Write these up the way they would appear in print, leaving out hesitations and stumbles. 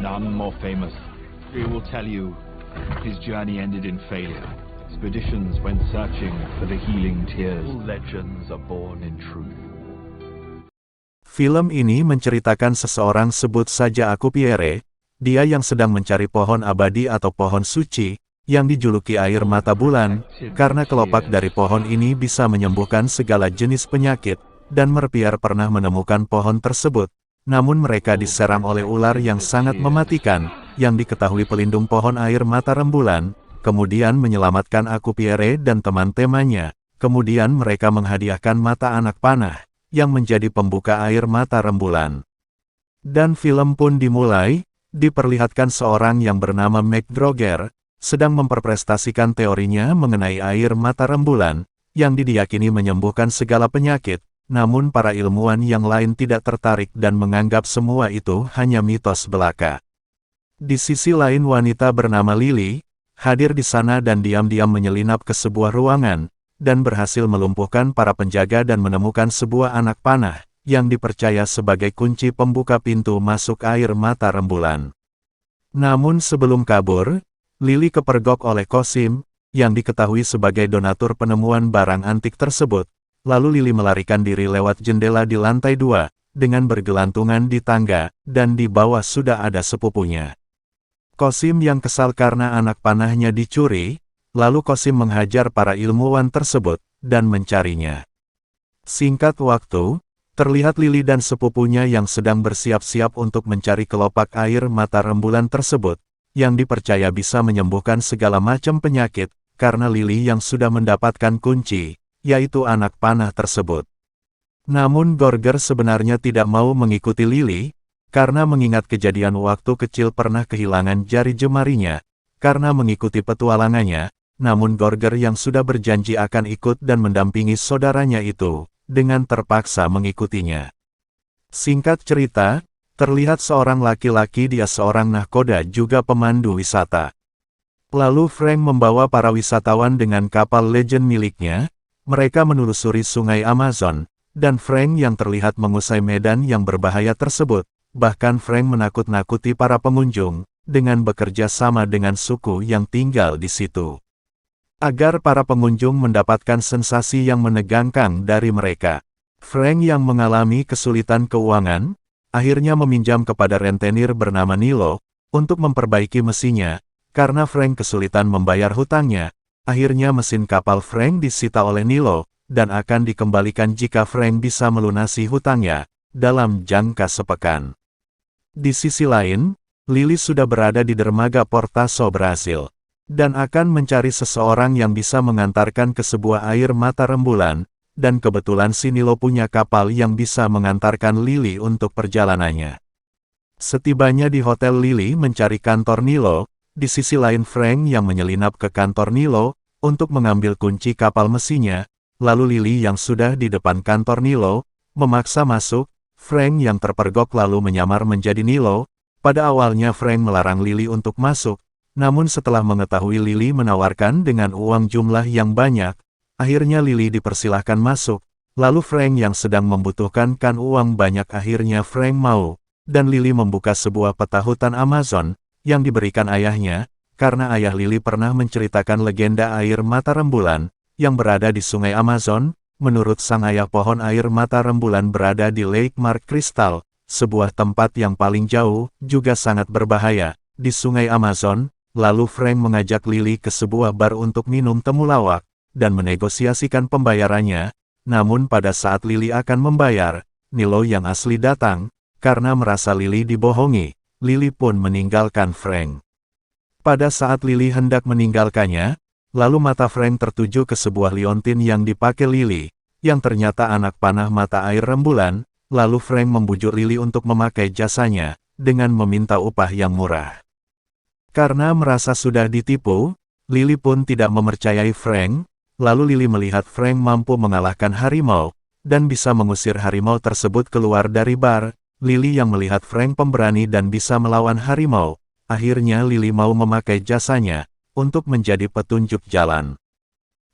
none more famous. He will tell you his journey ended in failure. Expeditions went searching for the healing tears. All legends are born in truth. Film ini menceritakan seseorang, sebut saja aku Pierre, dia yang sedang mencari pohon abadi atau pohon suci, yang dijuluki air mata bulan, karena kelopak dari pohon ini bisa menyembuhkan segala jenis penyakit, dan Merpier pernah menemukan pohon tersebut, namun mereka diserang oleh ular yang sangat mematikan, yang diketahui pelindung pohon air mata rembulan, kemudian menyelamatkan aku Pierre dan teman-temannya, kemudian mereka menghadiahkan mata anak panah, yang menjadi pembuka air mata rembulan. Dan film pun dimulai, diperlihatkan seorang yang bernama McGregor, sedang memperprestasikan teorinya mengenai air mata rembulan, yang diyakini menyembuhkan segala penyakit, namun para ilmuwan yang lain tidak tertarik dan menganggap semua itu hanya mitos belaka. Di sisi lain wanita bernama Lily, hadir di sana dan diam-diam menyelinap ke sebuah ruangan, dan berhasil melumpuhkan para penjaga dan menemukan sebuah anak panah, yang dipercaya sebagai kunci pembuka pintu masuk air mata rembulan. Namun sebelum kabur, Lily kepergok oleh Qasim, yang diketahui sebagai donatur penemuan barang antik tersebut, lalu Lily melarikan diri lewat jendela di lantai 2, dengan bergelantungan di tangga, dan di bawah sudah ada sepupunya. Qasim yang kesal karena anak panahnya dicuri, lalu Qasim menghajar para ilmuwan tersebut, dan mencarinya. Singkat waktu, terlihat Lily dan sepupunya yang sedang bersiap-siap untuk mencari kelopak air mata rembulan tersebut, yang dipercaya bisa menyembuhkan segala macam penyakit, karena Lily yang sudah mendapatkan kunci, yaitu anak panah tersebut. Namun Gorger sebenarnya tidak mau mengikuti Lily, karena mengingat kejadian waktu kecil pernah kehilangan jari jemarinya, karena mengikuti petualangannya, namun Gorger yang sudah berjanji akan ikut dan mendampingi saudaranya itu, dengan terpaksa mengikutinya. Singkat cerita, terlihat seorang laki-laki, dia seorang nahkoda juga pemandu wisata. Lalu Frank membawa para wisatawan dengan kapal legend miliknya, mereka menelusuri sungai Amazon, dan Frank yang terlihat mengusai medan yang berbahaya tersebut, bahkan Frank menakut-nakuti para pengunjung, dengan bekerja sama dengan suku yang tinggal di situ. Agar para pengunjung mendapatkan sensasi yang menegangkan dari mereka. Frank yang mengalami kesulitan keuangan, akhirnya meminjam kepada rentenir bernama Nilo, untuk memperbaiki mesinnya, karena Frank kesulitan membayar hutangnya, akhirnya mesin kapal Frank disita oleh Nilo, dan akan dikembalikan jika Frank bisa melunasi hutangnya, dalam jangka sepekan. Di sisi lain, Lily sudah berada di dermaga Portaso Brasil, dan akan mencari seseorang yang bisa mengantarkan ke sebuah air mata rembulan, dan kebetulan si Nilo punya kapal yang bisa mengantarkan Lily untuk perjalanannya. Setibanya di hotel, Lily mencari kantor Nilo, di sisi lain Frank yang menyelinap ke kantor Nilo, untuk mengambil kunci kapal mesinnya, lalu Lily yang sudah di depan kantor Nilo, memaksa masuk, Frank yang terpergok lalu menyamar menjadi Nilo. Pada awalnya Frank melarang Lily untuk masuk, namun setelah mengetahui Lily menawarkan dengan uang jumlah yang banyak, akhirnya Lily dipersilahkan masuk, lalu Frank yang sedang membutuhkan uang banyak akhirnya Frank mau, dan Lily membuka sebuah peta hutan Amazon, yang diberikan ayahnya, karena ayah Lily pernah menceritakan legenda air mata rembulan, yang berada di sungai Amazon. Menurut sang ayah pohon air mata rembulan berada di Lake Mark Crystal, sebuah tempat yang paling jauh, juga sangat berbahaya, di sungai Amazon. Lalu Frank mengajak Lily ke sebuah bar untuk minum temulawak, dan menegosiasikan pembayarannya, namun pada saat Lily akan membayar, Nilo yang asli datang, karena merasa Lily dibohongi, Lily pun meninggalkan Frank. Pada saat Lily hendak meninggalkannya, lalu mata Frank tertuju ke sebuah liontin yang dipakai Lily, yang ternyata anak panah mata air rembulan, lalu Frank membujuk Lily untuk memakai jasanya, dengan meminta upah yang murah. Karena merasa sudah ditipu, Lily pun tidak mempercayai Frank, lalu Lily melihat Frank mampu mengalahkan harimau, dan bisa mengusir harimau tersebut keluar dari bar. Lily yang melihat Frank pemberani dan bisa melawan harimau, akhirnya Lily mau memakai jasanya, untuk menjadi petunjuk jalan.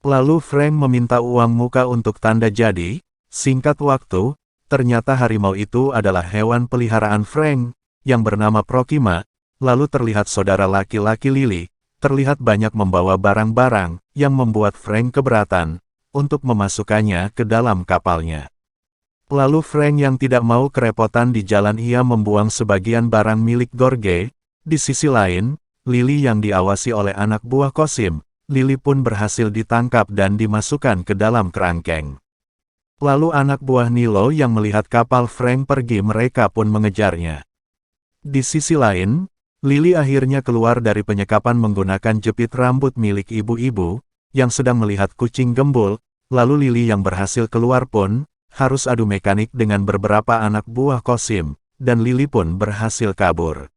Lalu Frank meminta uang muka untuk tanda jadi. Singkat waktu, ternyata harimau itu adalah hewan peliharaan Frank, yang bernama Proxima, lalu terlihat saudara laki-laki Lily, terlihat banyak membawa barang-barang, yang membuat Frank keberatan, untuk memasukkannya ke dalam kapalnya. Lalu Frank yang tidak mau kerepotan di jalan ia membuang sebagian barang milik Gorge. Di sisi lain, Lily yang diawasi oleh anak buah Qasim, Lily pun berhasil ditangkap dan dimasukkan ke dalam kerangkeng. Lalu anak buah Nilo yang melihat kapal Frank pergi mereka pun mengejarnya. Di sisi lain, Lily akhirnya keluar dari penyekapan menggunakan jepit rambut milik ibu-ibu, yang sedang melihat kucing gembul, lalu Lily yang berhasil keluar pun, harus adu mekanik dengan beberapa anak buah Qasim, dan Lily pun berhasil kabur.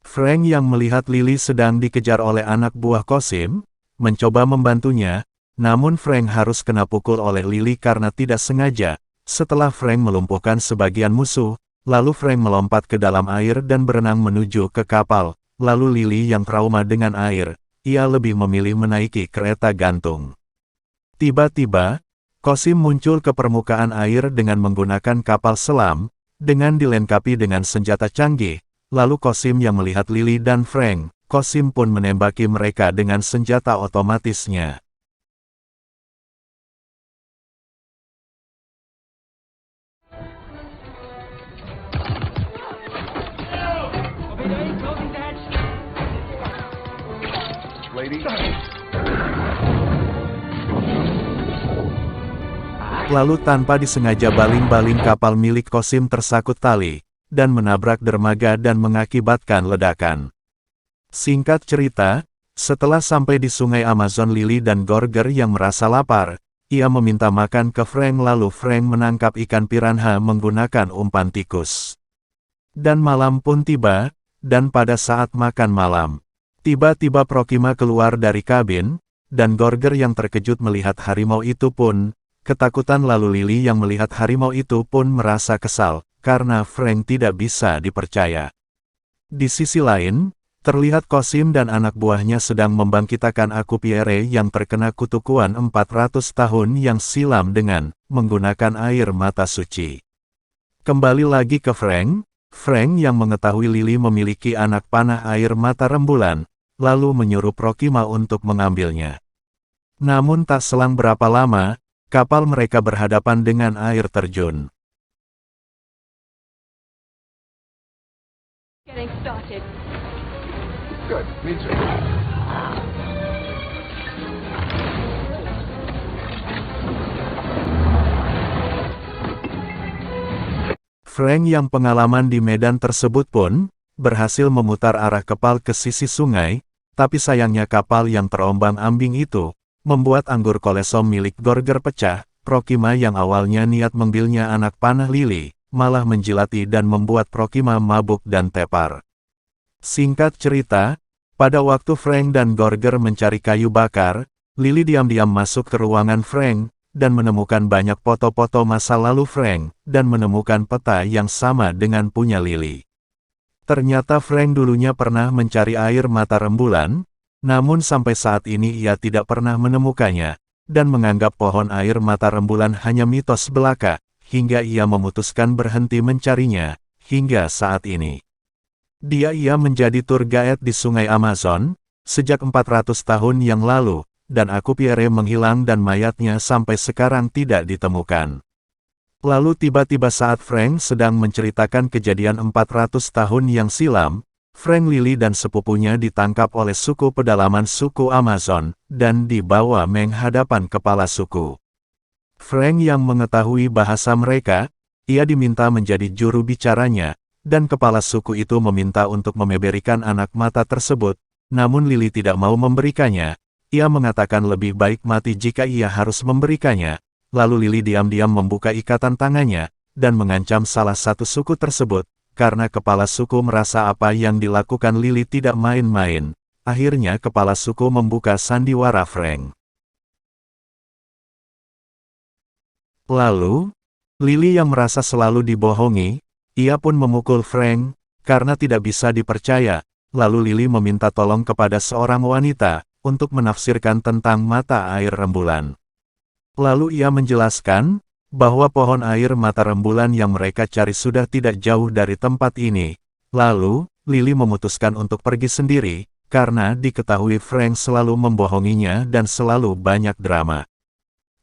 Frank yang melihat Lily sedang dikejar oleh anak buah Qasim, mencoba membantunya, namun Frank harus kena pukul oleh Lily karena tidak sengaja. Setelah Frank melumpuhkan sebagian musuh, lalu Frank melompat ke dalam air dan berenang menuju ke kapal. Lalu Lily yang trauma dengan air, ia lebih memilih menaiki kereta gantung. Tiba-tiba, Qasim muncul ke permukaan air dengan menggunakan kapal selam, dengan dilengkapi dengan senjata canggih. Lalu Qasim yang melihat Lily dan Frank, Qasim pun menembaki mereka dengan senjata otomatisnya. Lalu tanpa disengaja baling-baling kapal milik Qasim tersangkut tali, dan menabrak dermaga dan mengakibatkan ledakan. Singkat cerita, setelah sampai di sungai Amazon, Lily dan Gorger yang merasa lapar, ia meminta makan ke Frank lalu Frank menangkap ikan piranha menggunakan umpan tikus. Dan malam pun tiba, dan pada saat makan malam, tiba-tiba Proxima keluar dari kabin, dan Gorger yang terkejut melihat harimau itu pun, ketakutan lalu Lily yang melihat harimau itu pun merasa kesal, karena Frank tidak bisa dipercaya. Di sisi lain, terlihat Qasim dan anak buahnya sedang membangkitkan Aku Pierre yang terkena kutukan 400 tahun yang silam dengan menggunakan air mata suci. Kembali lagi ke Frank, Frank yang mengetahui Lily memiliki anak panah air mata rembulan, lalu menyuruh Proxima untuk mengambilnya. Namun tak selang berapa lama, kapal mereka berhadapan dengan air terjun. Getting started. Good, me too. Frank yang pengalaman di medan tersebut pun, berhasil memutar arah kapal ke sisi sungai, tapi sayangnya kapal yang terombang-ambing itu, membuat anggur kolesom milik Gorger pecah. Proxima yang awalnya niat mengambilnya anak panah Lily, malah menjilati dan membuat Proxima mabuk dan tepar. Singkat cerita, pada waktu Frank dan Gorger mencari kayu bakar, Lily diam-diam masuk ke ruangan Frank, dan menemukan banyak foto-foto masa lalu Frank, dan menemukan peta yang sama dengan punya Lily. Ternyata Frank dulunya pernah mencari air mata rembulan, namun sampai saat ini ia tidak pernah menemukannya, dan menganggap pohon air mata rembulan hanya mitos belaka, hingga ia memutuskan berhenti mencarinya, hingga saat ini. Ia menjadi tour guide di sungai Amazon, sejak 400 tahun yang lalu, dan Aku Pierre menghilang dan mayatnya sampai sekarang tidak ditemukan. Lalu tiba-tiba saat Frank sedang menceritakan kejadian 400 tahun yang silam, Frank, Lily dan sepupunya ditangkap oleh suku pedalaman suku Amazon, dan dibawa menghadapan kepala suku. Frank yang mengetahui bahasa mereka, ia diminta menjadi juru bicaranya, dan kepala suku itu meminta untuk memberikan anak mata tersebut, namun Lily tidak mau memberikannya. Ia mengatakan lebih baik mati jika ia harus memberikannya. Lalu Lily diam-diam membuka ikatan tangannya, dan mengancam salah satu suku tersebut, karena kepala suku merasa apa yang dilakukan Lily tidak main-main. Akhirnya kepala suku membuka sandiwara Frank. Lalu, Lily yang merasa selalu dibohongi, ia pun memukul Frank, karena tidak bisa dipercaya. Lalu Lily meminta tolong kepada seorang wanita, untuk menafsirkan tentang mata air rembulan. Lalu ia menjelaskan, bahwa pohon air mata rembulan yang mereka cari sudah tidak jauh dari tempat ini. Lalu, Lily memutuskan untuk pergi sendiri, karena diketahui Frank selalu membohonginya dan selalu banyak drama.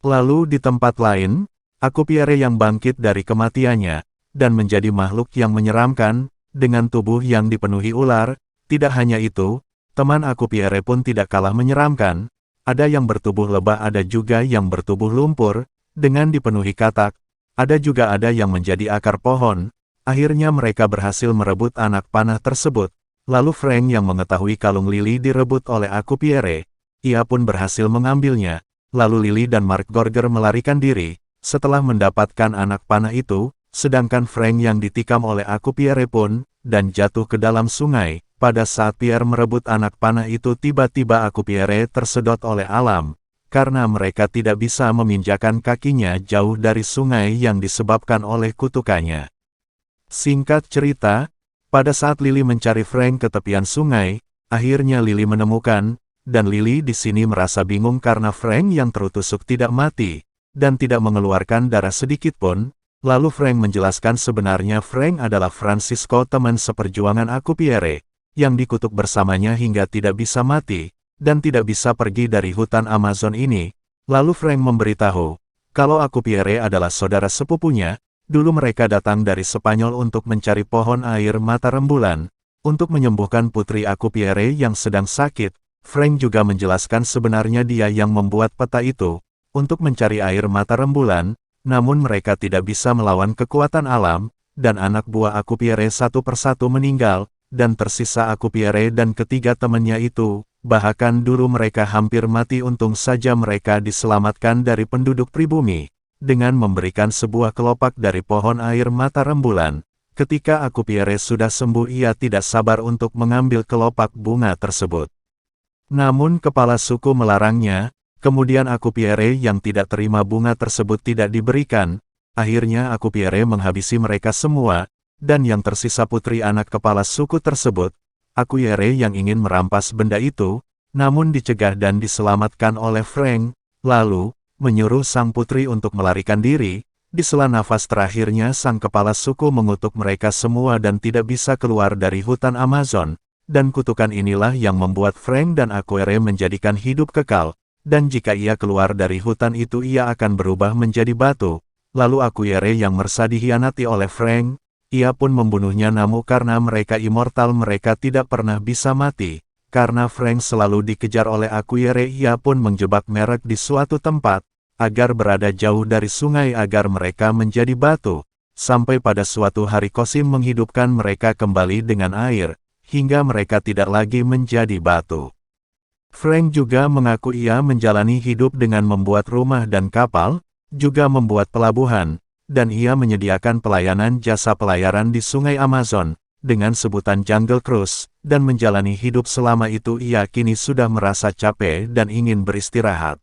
Lalu di tempat lain, Akupierre yang bangkit dari kematiannya, dan menjadi makhluk yang menyeramkan, dengan tubuh yang dipenuhi ular. Tidak hanya itu, teman Akupierre pun tidak kalah menyeramkan. Ada yang bertubuh lebah, ada juga yang bertubuh lumpur, dengan dipenuhi katak. Ada juga yang menjadi akar pohon. Akhirnya mereka berhasil merebut anak panah tersebut. Lalu Frank yang mengetahui kalung Lily direbut oleh Akupierre, ia pun berhasil mengambilnya. Lalu Lily dan Mark Gorger melarikan diri, setelah mendapatkan anak panah itu, sedangkan Frank yang ditikam oleh Akupierre pun, dan jatuh ke dalam sungai. Pada saat Pierre merebut anak panah itu, tiba-tiba Akupierre tersedot oleh alam, karena mereka tidak bisa meminjakan kakinya jauh dari sungai yang disebabkan oleh kutukannya. Singkat cerita, pada saat Lily mencari Frank ke tepian sungai, akhirnya Lily menemukan, dan Lily di sini merasa bingung karena Frank yang tertusuk tidak mati, dan tidak mengeluarkan darah sedikit pun. Lalu Frank menjelaskan sebenarnya Frank adalah Francisco, teman seperjuangan Akupierre, yang dikutuk bersamanya hingga tidak bisa mati, dan tidak bisa pergi dari hutan Amazon ini. Lalu Frank memberitahu, kalau Akupierre adalah saudara sepupunya. Dulu mereka datang dari Spanyol untuk mencari pohon air mata rembulan, untuk menyembuhkan putri Akupierre yang sedang sakit. Frank juga menjelaskan sebenarnya dia yang membuat peta itu, untuk mencari air mata rembulan, namun mereka tidak bisa melawan kekuatan alam, dan anak buah Akupierre satu persatu meninggal, dan tersisa Akupierre dan ketiga temannya itu. Bahkan dulu mereka hampir mati, untung saja mereka diselamatkan dari penduduk pribumi, dengan memberikan sebuah kelopak dari pohon air mata rembulan. Ketika Akupierre sudah sembuh, ia tidak sabar untuk mengambil kelopak bunga tersebut. Namun kepala suku melarangnya, kemudian Akupierre yang tidak terima bunga tersebut tidak diberikan. Akhirnya Akupierre menghabisi mereka semua, dan yang tersisa putri anak kepala suku tersebut. Akupierre yang ingin merampas benda itu, namun dicegah dan diselamatkan oleh Frank, lalu menyuruh sang putri untuk melarikan diri. Di sela nafas terakhirnya sang kepala suku mengutuk mereka semua dan tidak bisa keluar dari hutan Amazon, dan kutukan inilah yang membuat Frank dan Akupierre menjadikan hidup kekal, dan jika ia keluar dari hutan itu ia akan berubah menjadi batu. Lalu Akupierre yang merasa dihianati oleh Frank, ia pun membunuhnya, namun karena mereka immortal mereka tidak pernah bisa mati. Karena Frank selalu dikejar oleh Akupierre, ia pun menjebak mereka di suatu tempat, agar berada jauh dari sungai agar mereka menjadi batu. Sampai pada suatu hari Kosim menghidupkan mereka kembali dengan air, hingga mereka tidak lagi menjadi batu. Frank juga mengaku ia menjalani hidup dengan membuat rumah dan kapal, juga membuat pelabuhan, dan ia menyediakan pelayanan jasa pelayaran di sungai Amazon, dengan sebutan Jungle Cruise, dan menjalani hidup selama itu. Ia kini sudah merasa capek dan ingin beristirahat.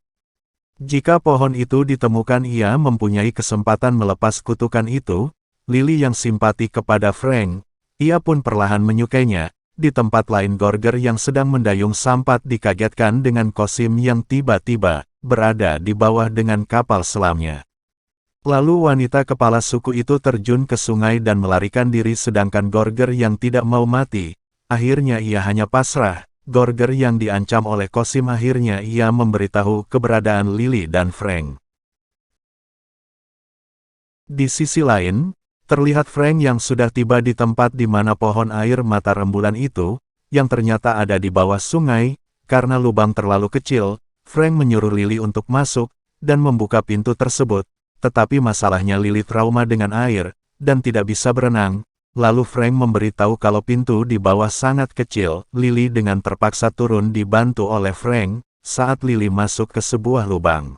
Jika pohon itu ditemukan, ia mempunyai kesempatan melepas kutukan itu. Lily yang simpati kepada Frank, ia pun perlahan menyukainya. Di tempat lain Gorger yang sedang mendayung sampat dikagetkan dengan Kosim yang tiba-tiba berada di bawah dengan kapal selamnya. Lalu wanita kepala suku itu terjun ke sungai dan melarikan diri, sedangkan Gorger yang tidak mau mati, akhirnya ia hanya pasrah. Gorger yang diancam oleh Kosim akhirnya ia memberitahu keberadaan Lily dan Frank. Di sisi lain, terlihat Frank yang sudah tiba di tempat di mana pohon air mata rembulan itu, yang ternyata ada di bawah sungai. Karena lubang terlalu kecil, Frank menyuruh Lily untuk masuk, dan membuka pintu tersebut. Tetapi masalahnya Lily trauma dengan air, dan tidak bisa berenang. Lalu Frank memberitahu kalau pintu di bawah sangat kecil. Lily dengan terpaksa turun dibantu oleh Frank, saat Lily masuk ke sebuah lubang.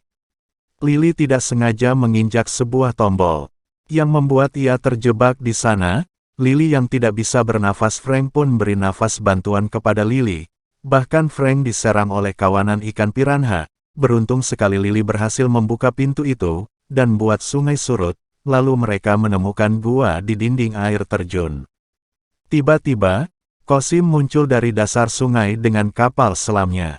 Lily tidak sengaja menginjak sebuah tombol, yang membuat ia terjebak di sana. Lily yang tidak bisa bernafas, Frank pun beri nafas bantuan kepada Lily. Bahkan Frank diserang oleh kawanan ikan piranha. Beruntung sekali Lily berhasil membuka pintu itu, dan buat sungai surut. Lalu mereka menemukan gua di dinding air terjun. Tiba-tiba, Kosim muncul dari dasar sungai dengan kapal selamnya,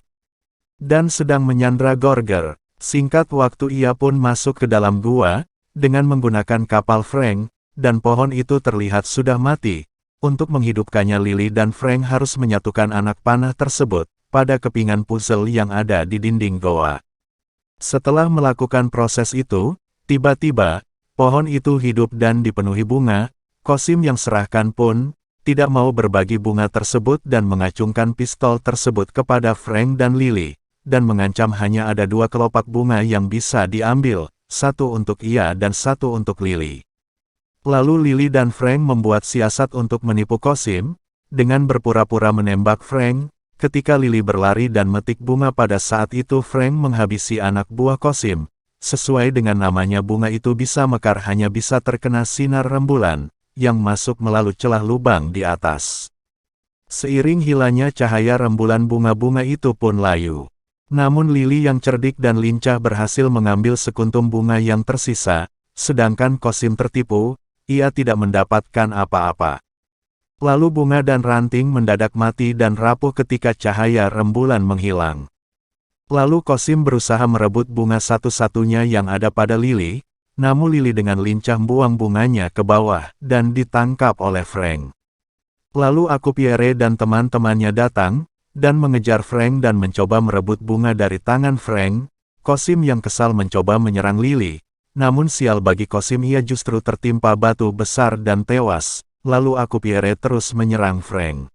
dan sedang menyandra Gorger. Singkat waktu ia pun masuk ke dalam gua, dengan menggunakan kapal Frank, dan pohon itu terlihat sudah mati. Untuk menghidupkannya Lily dan Frank harus menyatukan anak panah tersebut pada kepingan puzzle yang ada di dinding goa. Setelah melakukan proses itu, tiba-tiba, pohon itu hidup dan dipenuhi bunga. Qasim yang serahkan pun tidak mau berbagi bunga tersebut dan mengacungkan pistol tersebut kepada Frank dan Lily, dan mengancam hanya ada 2 kelopak bunga yang bisa diambil, 1 untuk ia dan 1 untuk Lily. Lalu Lily dan Frank membuat siasat untuk menipu Qasim, dengan berpura-pura menembak Frank. Ketika Lily berlari dan metik bunga pada saat itu Frank menghabisi anak buah Qasim. Sesuai dengan namanya bunga itu bisa mekar hanya bisa terkena sinar rembulan, yang masuk melalui celah lubang di atas. Seiring hilangnya cahaya rembulan bunga-bunga itu pun layu. Namun Lily yang cerdik dan lincah berhasil mengambil sekuntum bunga yang tersisa, sedangkan Qasim tertipu, ia tidak mendapatkan apa-apa. Lalu bunga dan ranting mendadak mati dan rapuh ketika cahaya rembulan menghilang. Lalu Qasim berusaha merebut bunga satu-satunya yang ada pada Lily, namun Lily dengan lincah buang bunganya ke bawah dan ditangkap oleh Frank. Lalu Pierre dan teman-temannya datang, dan mengejar Frank dan mencoba merebut bunga dari tangan Frank. Qasim yang kesal mencoba menyerang Lily, namun sial bagi Qasim ia justru tertimpa batu besar dan tewas. Lalu Pierre terus menyerang Frank.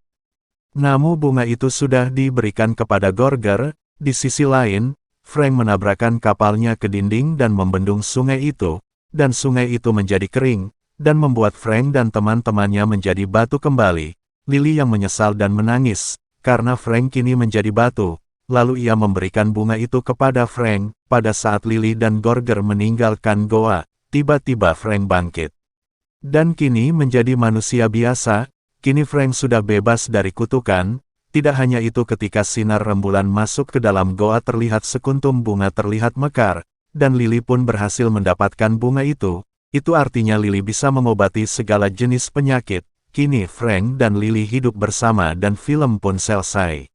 Namun bunga itu sudah diberikan kepada Gorger. Di sisi lain, Frank menabrakkan kapalnya ke dinding dan membendung sungai itu, dan sungai itu menjadi kering, dan membuat Frank dan teman-temannya menjadi batu kembali. Lily yang menyesal dan menangis, karena Frank kini menjadi batu. Lalu ia memberikan bunga itu kepada Frank. Pada saat Lily dan Gorger meninggalkan goa, tiba-tiba Frank bangkit. Dan kini menjadi manusia biasa. Kini Frank sudah bebas dari kutukan. Tidak hanya itu, ketika sinar rembulan masuk ke dalam goa terlihat sekuntum bunga terlihat mekar, dan Lily pun berhasil mendapatkan bunga itu. Itu artinya Lily bisa mengobati segala jenis penyakit. Kini Frank dan Lily hidup bersama dan film pun selesai.